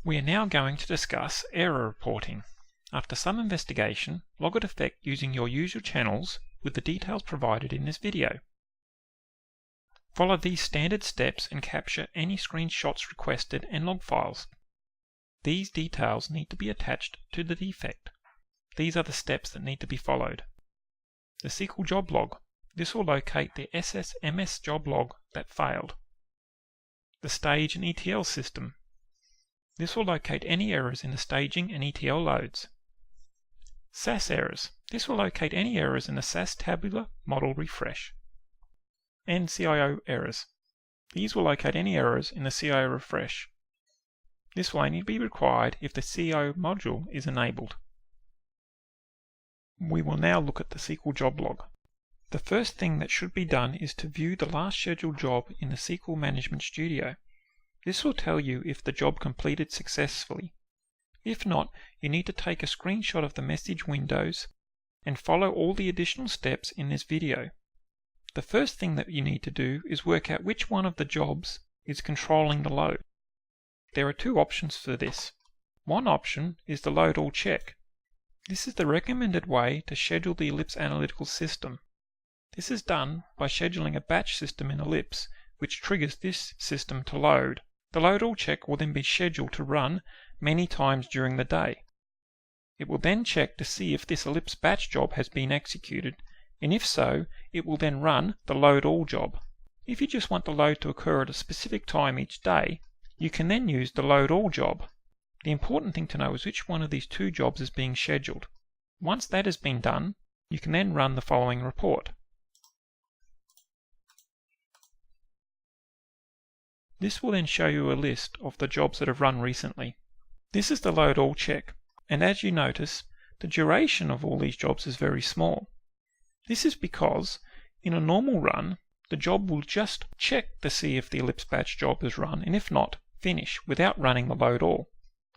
We are now going to discuss error reporting. After some investigation, log a defect using your usual channels with the details provided in this video. Follow these standard steps and capture any screenshots requested and log files. These details need to be attached to the defect. These are the steps that need to be followed. The SQL Job Log. This will locate the SSAS Job Log that failed. The Stage and ETL System. This will locate any errors in the staging and ETL loads. SAS Errors. This will locate any errors in the SSAS Tabular Model refresh. And CIO Errors. These will locate any errors in the CIO refresh. This will only be required if the CIO module is enabled. We will now look at the SQL Job Log. The first thing that should be done is to view the last scheduled job in the SQL Management Studio. This will tell you if the job completed successfully. If not, you need to take a screenshot of the message windows and follow all the additional steps in this video. The first thing that you need to do is work out which one of the jobs is controlling the load. There are two options for this. One option is the load all check. This is the recommended way to schedule the Ellipse Analytical System. This is done by scheduling a batch system in Ellipse, which triggers this system to load. The load all check will then be scheduled to run many times during the day. It will then check to see if this Ellipse batch job has been executed, and if so, it will then run the load all job. If you just want the load to occur at a specific time each day, you can then use the load all job. The important thing to know is which one of these two jobs is being scheduled. Once that has been done, you can then run the following report. This will then show you a list of the jobs that have run recently. This is the load all check, and as you notice, the duration of all these jobs is very small. This is because in a normal run, the job will just check to see if the Ellipse batch job is run, and if not, finish without running the load all.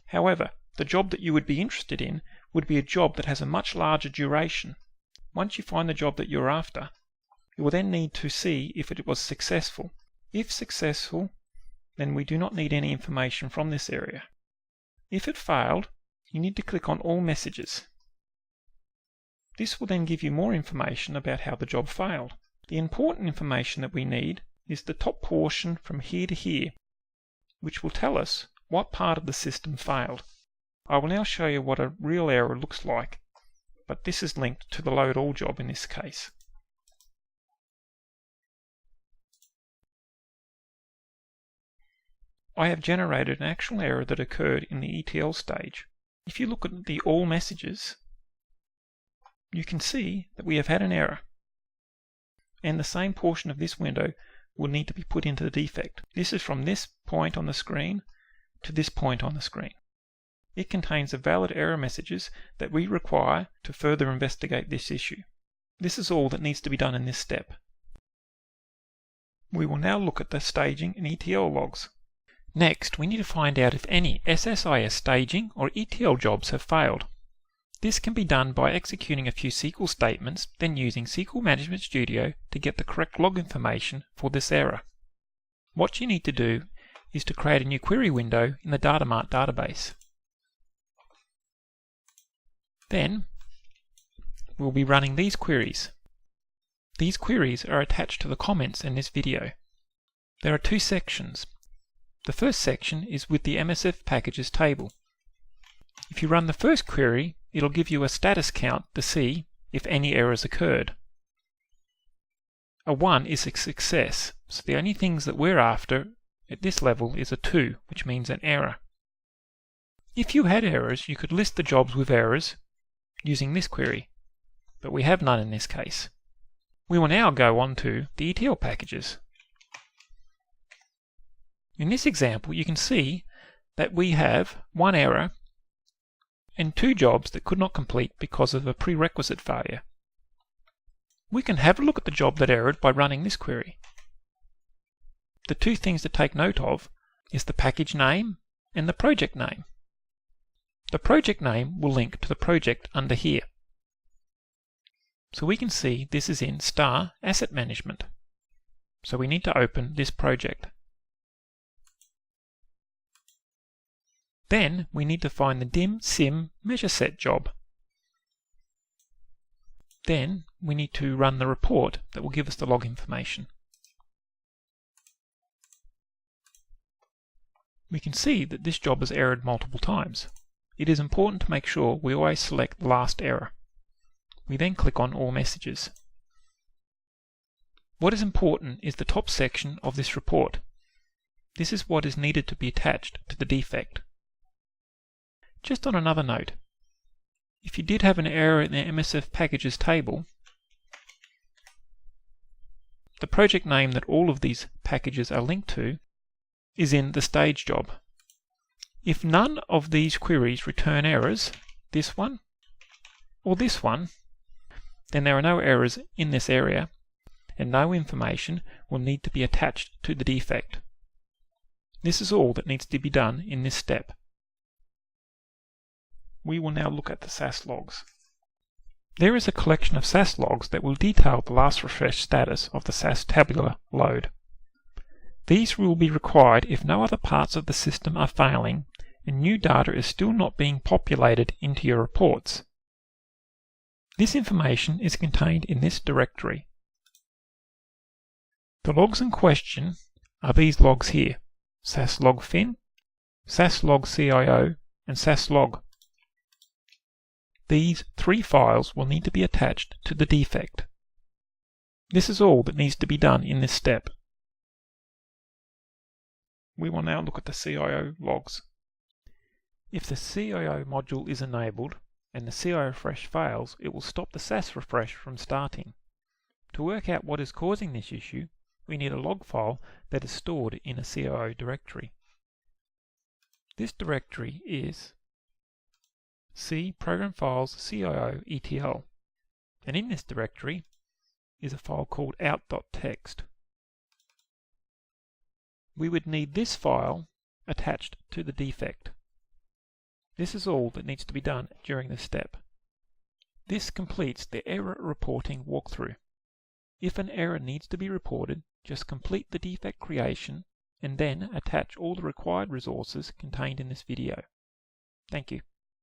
However, the job that you would be interested in would be a job that has a much larger duration. Once you find the job that you're after, you will then need to see if it was successful. If successful, then we do not need any information from this area. If it failed, you need to click on All Messages. This will then give you more information about how the job failed. The important information that we need is the top portion from here to here, which will tell us what part of the system failed. I will now show you what a real error looks like, but this is linked to the load all job in this case. I have generated an actual error that occurred in the ETL stage. If you look at the all messages, you can see that we have had an error, and the same portion of this window will need to be put into the defect. This is from this point on the screen to this point on the screen. It contains the valid error messages that we require to further investigate this issue. This is all that needs to be done in this step. We will now look at the staging and ETL logs. Next, we need to find out if any SSAS staging or ETL jobs have failed. This can be done by executing a few SQL statements, then using SQL Management Studio to get the correct log information for this error. What you need to do is to create a new query window in the Datamart database. Then, we'll be running these queries. These queries are attached to the comments in this video. There are two sections. The first section is with the MSFPackages table. If you run the first query, it'll give you a status count to see if any errors occurred. A 1 is a success, so the only things that we're after at this level is a 2, which means an error. If you had errors, you could list the jobs with errors using this query, but we have none in this case. We will now go on to the ETLPackages. In this example, you can see that we have one error and two jobs that could not complete because of a prerequisite failure. We can have a look at the job that errored by running this query. The two things to take note of is the package name and the project name. The project name will link to the project under here. So we can see this is in Star Asset Management. So we need to open this project. Then we need to find the dim sim measure set job. Then we need to run the report that will give us the log information. We can see that this job has errored multiple times. It is important to make sure we always select the last error. We then click on All Messages. What is important is the top section of this report. This is what is needed to be attached to the defect. Just on another note, if you did have an error in the MSFPackages table, the project name that all of these packages are linked to is in the stage job. If none of these queries return errors, this one or this one, then there are no errors in this area and no information will need to be attached to the defect. This is all that needs to be done in this step. We will now look at the SAS logs. There is a collection of SAS logs that will detail the last refresh status of the SAS tabular load. These will be required if no other parts of the system are failing and new data is still not being populated into your reports. This information is contained in this directory. The logs in question are these logs here: SAS log fin, SAS log CIO, and SAS log. These 3 files will need to be attached to the defect. This is all that needs to be done in this step. We will now look at the CIO logs. If the CIO module is enabled and the CIO refresh fails, it will stop the SAS refresh from starting. To work out what is causing this issue, we need a log file that is stored in a CIO directory. This directory is C Program Files CIO ETL, and in this directory is a file called out.txt. We would need this file attached to the defect. This is all that needs to be done during this step. This completes the error reporting walkthrough. If an error needs to be reported, just complete the defect creation and then attach all the required resources contained in this video. Thank you.